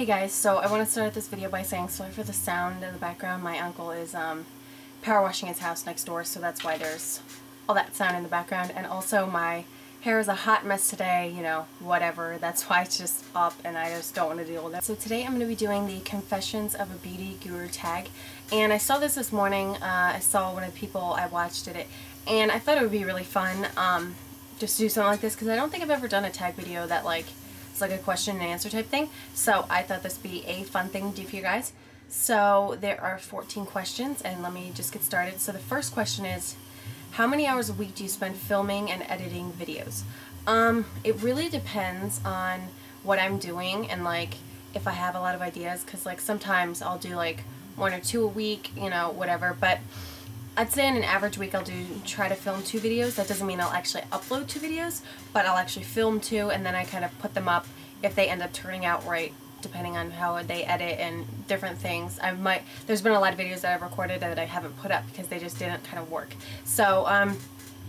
Hey guys, so I want to start this video by saying sorry for the sound in the background. My uncle is power washing his house next door, so that's why there's all that sound in the background. And also my hair is a hot mess today, you know, whatever. That's why it's just up and I just don't want to deal with it. So today I'm going to be doing the Confessions of a Beauty Guru tag. And I saw this morning. I saw one of the people I watched did it. And I thought it would be really fun just to do something like this because I don't think I've ever done a tag video that it's like a question and answer type thing. So I thought this would be a fun thing to do for you guys. So there are 14 questions and let me just get started. So the first question is, how many hours a week do you spend filming and editing videos? It really depends on what I'm doing and like if I have a lot of ideas, because like sometimes I'll do like 1 or 2 a week, you know, whatever, but I'd say in an average week I'll try to film 2 videos. That doesn't mean I'll actually upload 2 videos, but I'll actually film 2 and then I kind of put them up if they end up turning out right, depending on how they edit and different things. There's been a lot of videos that I've recorded that I haven't put up because they just didn't kind of work. So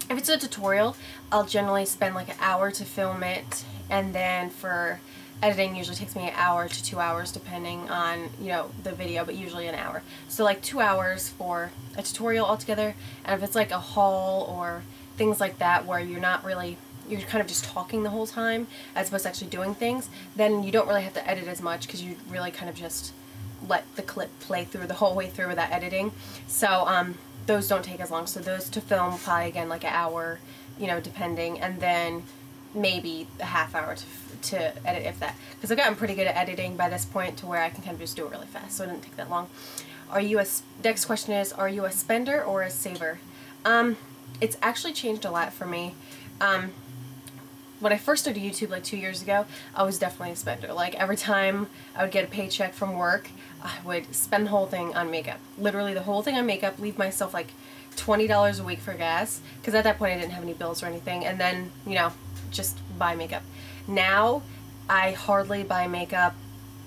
if it's a tutorial, I'll generally spend like an hour to film it, and then for editing usually takes me an hour to 2 hours depending on, you know, the video, but usually an hour. So like 2 hours for a tutorial altogether. And if it's like a haul or things like that where you're kind of just talking the whole time as opposed to actually doing things, then you don't really have to edit as much because you really kind of just let the clip play through the whole way through without editing. So those don't take as long. So those to film probably again like an hour, you know, depending, and then maybe a half hour to edit, if that, because I've gotten pretty good at editing by this point to where I can kind of just do it really fast, so it didn't take that long. Next question is, are you a spender or a saver? It's actually changed a lot for me. When I first started YouTube like 2 years ago, I was definitely a spender. Like every time I would get a paycheck from work, I would spend the whole thing on makeup. Literally the whole thing on makeup, leave myself like $20 a week for gas, because at that point I didn't have any bills or anything, and then, you know, just buy makeup. Now I hardly buy makeup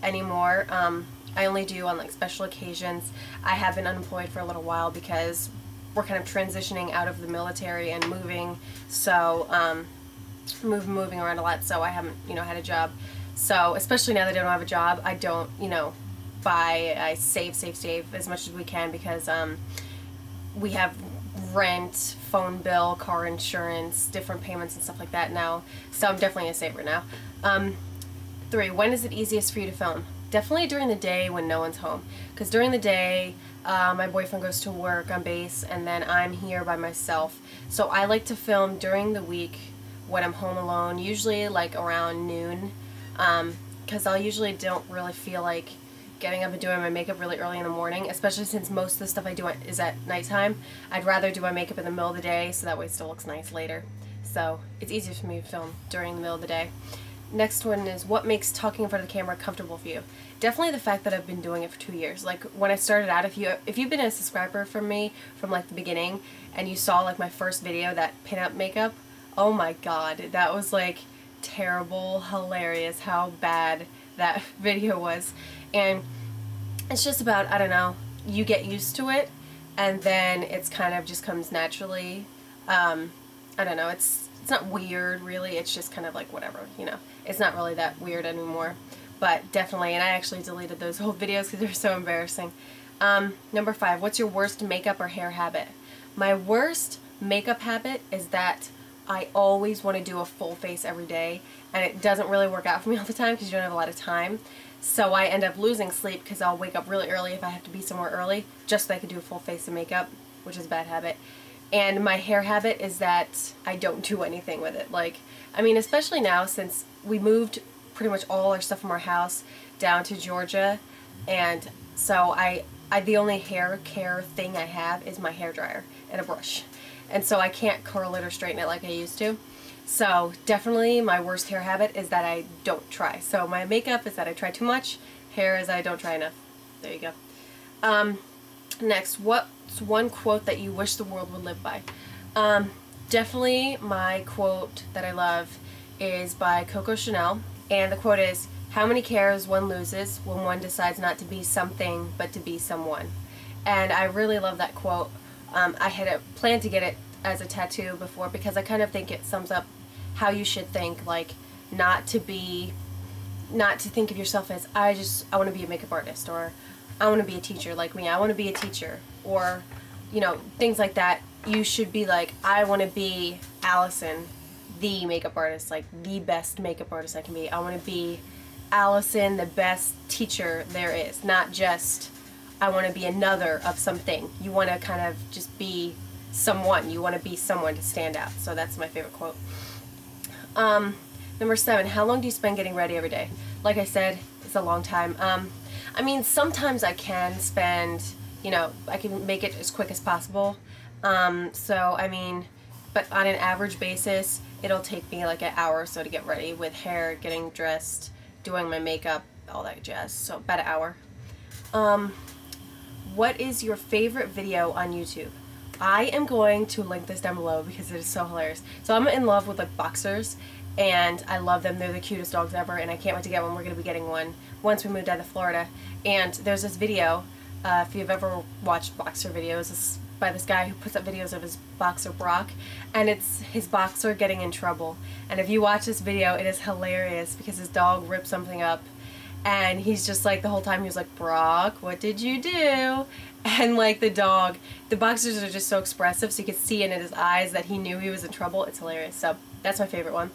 anymore. I only do on like special occasions. I have been unemployed for a little while because we're kind of transitioning out of the military and moving, so moving around a lot, so I haven't, you know, had a job. So especially now that I don't have a job, I don't, you know, I save as much as we can, because we have rent, phone bill, car insurance, different payments and stuff like that now, so I'm definitely a saver now. 3, when is it easiest for you to film? Definitely during the day when no one's home, because during the day my boyfriend goes to work on base and then I'm here by myself, so I like to film during the week when I'm home alone, usually like around noon, because I usually don't really feel like getting up and doing my makeup really early in the morning, especially since most of the stuff I do is at nighttime. I'd rather do my makeup in the middle of the day so that way it still looks nice later. So it's easier for me to film during the middle of the day. Next one is, what makes talking in front of the camera comfortable for you? Definitely the fact that I've been doing it for 2 years. Like when I started out, if you've been a subscriber from me from like the beginning and you saw like my first video, that pinup makeup, oh my god, that was like terrible, hilarious how bad that video was. And it's just about, I don't know, you get used to it and then it's kind of just comes naturally. I don't know, it's not weird really, it's just kind of like whatever, you know, it's not really that weird anymore. But definitely, and I actually deleted those old videos because they're so embarrassing. Number 5, what's your worst makeup or hair habit? My worst makeup habit is that I always want to do a full face every day, and it doesn't really work out for me all the time because you don't have a lot of time. So I end up losing sleep because I'll wake up really early if I have to be somewhere early just so I can do a full face of makeup, which is a bad habit. And my hair habit is that I don't do anything with it. Like, I mean, especially now since we moved pretty much all our stuff from our house down to Georgia, and so the only hair care thing I have is my hair dryer and a brush. And so I can't curl it or straighten it like I used to. So definitely my worst hair habit is that I don't try. So my makeup is that I try too much, hair is that I don't try enough. There you go. Next, what's one quote that you wish the world would live by? Definitely my quote that I love is by Coco Chanel, and the quote is, how many cares one loses when one decides not to be something but to be someone. And I really love that quote. I had planned to get it as a tattoo before because I kind of think it sums up how you should think, like not to be not to think of yourself as, I want to be a makeup artist, or I want to be a teacher like me, I want to be a teacher, or, you know, things like that. You should be like, I want to be Allison, the makeup artist, like the best makeup artist I can be. I want to be Allison, the best teacher there is, not just I want to be another of something. You want to kind of just be someone. You want to be someone to stand out. So that's my favorite quote. Number 7, how long do you spend getting ready every day? Like I said, it's a long time. I mean, sometimes I can spend, you know, I can make it as quick as possible. So, I mean, but on an average basis, it'll take me like an hour or so to get ready with hair, getting dressed, doing my makeup, all that jazz. So about an hour. What is your favorite video on YouTube? I am going to link this down below because it is so hilarious. So I'm in love with like boxers, and I love them. They're the cutest dogs ever, and I can't wait to get one. We're going to be getting one once we move down to Florida. And there's this video, if you've ever watched boxer videos, it's by this guy who puts up videos of his boxer Brock, and it's his boxer getting in trouble. And if you watch this video, it is hilarious because his dog ripped something up, and he's just like, the whole time he was like, Brock, what did you do? And like the boxers are just so expressive, so you could see in his eyes that he knew he was in trouble. It's hilarious. So that's my favorite one.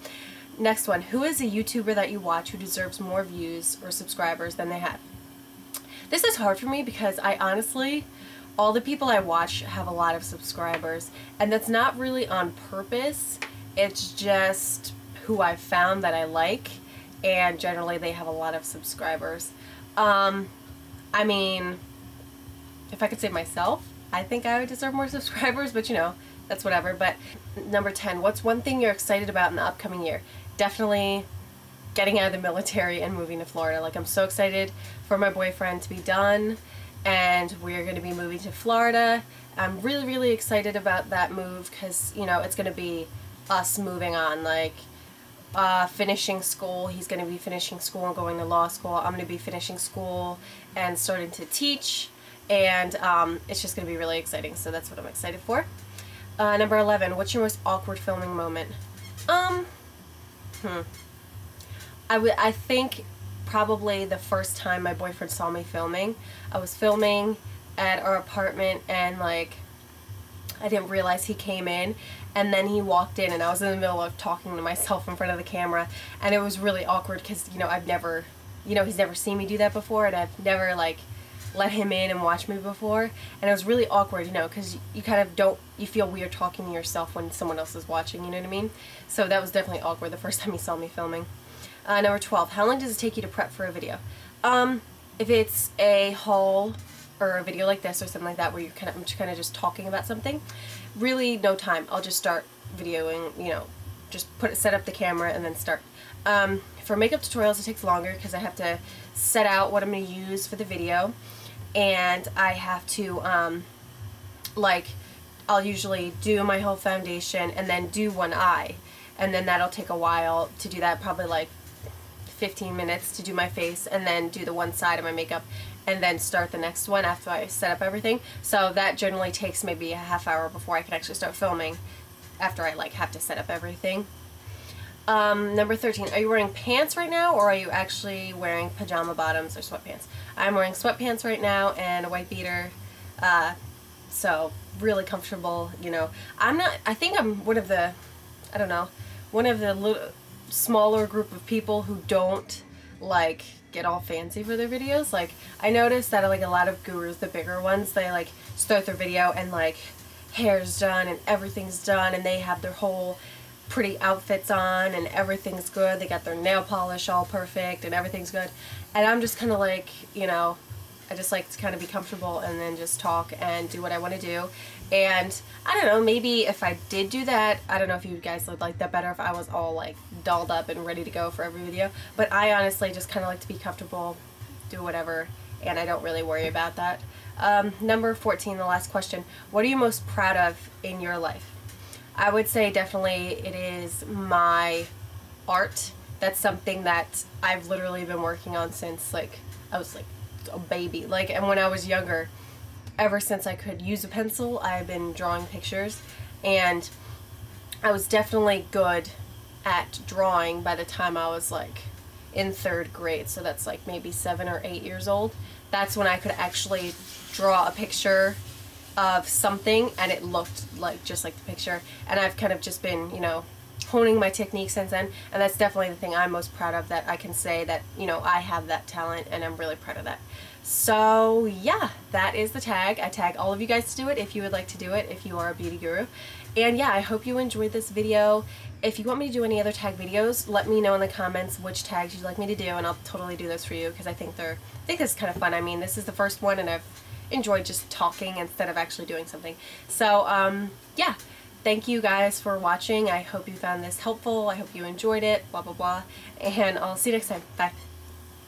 Next one, who is a YouTuber that you watch who deserves more views or subscribers than they have? This is hard for me because I honestly, all the people I watch have a lot of subscribers, and that's not really on purpose. It's just who I've found that I like, and generally they have a lot of subscribers. I mean, if I could say myself, I think I would deserve more subscribers, but you know, that's whatever. But number 10, what's one thing you're excited about in the upcoming year? Definitely getting out of the military and moving to Florida. Like, I'm so excited for my boyfriend to be done, and we're going to be moving to Florida. I'm really, really excited about that move because, you know, it's going to be us moving on, like finishing school. He's going to be finishing school and going to law school. I'm going to be finishing school and starting to teach, and it's just going to be really exciting. So that's what I'm excited for. Number 11, what's your most awkward filming moment? I think probably the first time my boyfriend saw me filming. I was filming at our apartment, and like I didn't realize he came in, and then he walked in, and I was in the middle of talking to myself in front of the camera, and it was really awkward because, you know, I've never, you know, he's never seen me do that before, and I've never like let him in and watch me before, and it was really awkward, you know, because you kind of don't, you feel weird talking to yourself when someone else is watching, you know what I mean? So that was definitely awkward the first time he saw me filming. Number 12, how long does it take you to prep for a video? If it's a haul or a video like this or something like that where I'm kind of just talking about something, really no time. I'll just start videoing, you know, just set up the camera and then start. For makeup tutorials, it takes longer because I have to set out what I'm going to use for the video, and I have to like, I'll usually do my whole foundation and then do one eye, and then that'll take a while to do that, probably like 15 minutes to do my face, and then do the one side of my makeup, and then start the next one after I set up everything. So that generally takes maybe a half hour before I can actually start filming, after I like have to set up everything. Number 13, are you wearing pants right now, or are you actually wearing pajama bottoms or sweatpants? I'm wearing sweatpants right now and a white beater, so really comfortable, you know. I think I'm one of the, I don't know, one of the little smaller group of people who don't like get all fancy for their videos. Like, I noticed that like a lot of gurus, the bigger ones, they like start their video and like hair's done and everything's done, and they have their whole pretty outfits on and everything's good. They got their nail polish all perfect and everything's good. And I'm just kind of like, you know, I just like to kind of be comfortable and then just talk and do what I want to do. And I don't know, maybe if I did do that, I don't know if you guys would like that better if I was all like dolled up and ready to go for every video. But I honestly just kind of like to be comfortable, do whatever, and I don't really worry about that. Number 14, the last question. What are you most proud of in your life? I would say definitely it is my art. That's something that I've literally been working on since like I was like a baby. Like, and when I was younger, ever since I could use a pencil, I've been drawing pictures, and I was definitely good at drawing by the time I was like in 3rd grade, so that's like maybe 7 or 8 years old. That's when I could actually draw a picture of something and it looked like just like the picture, and I've kind of just been, you know, honing my technique since then, and that's definitely the thing I'm most proud of, that I can say that, you know, I have that talent and I'm really proud of that. So yeah, that is the tag. I tag all of you guys to do it if you would like to do it, if you are a beauty guru. And yeah, I hope you enjoyed this video. If you want me to do any other tag videos, let me know in the comments which tags you'd like me to do, and I'll totally do those for you, because I think this is kind of fun. I mean, this is the first one and I've enjoyed just talking instead of actually doing something. So yeah, thank you guys for watching. I hope you found this helpful. I hope you enjoyed it, blah blah blah, and I'll see you next time. Bye.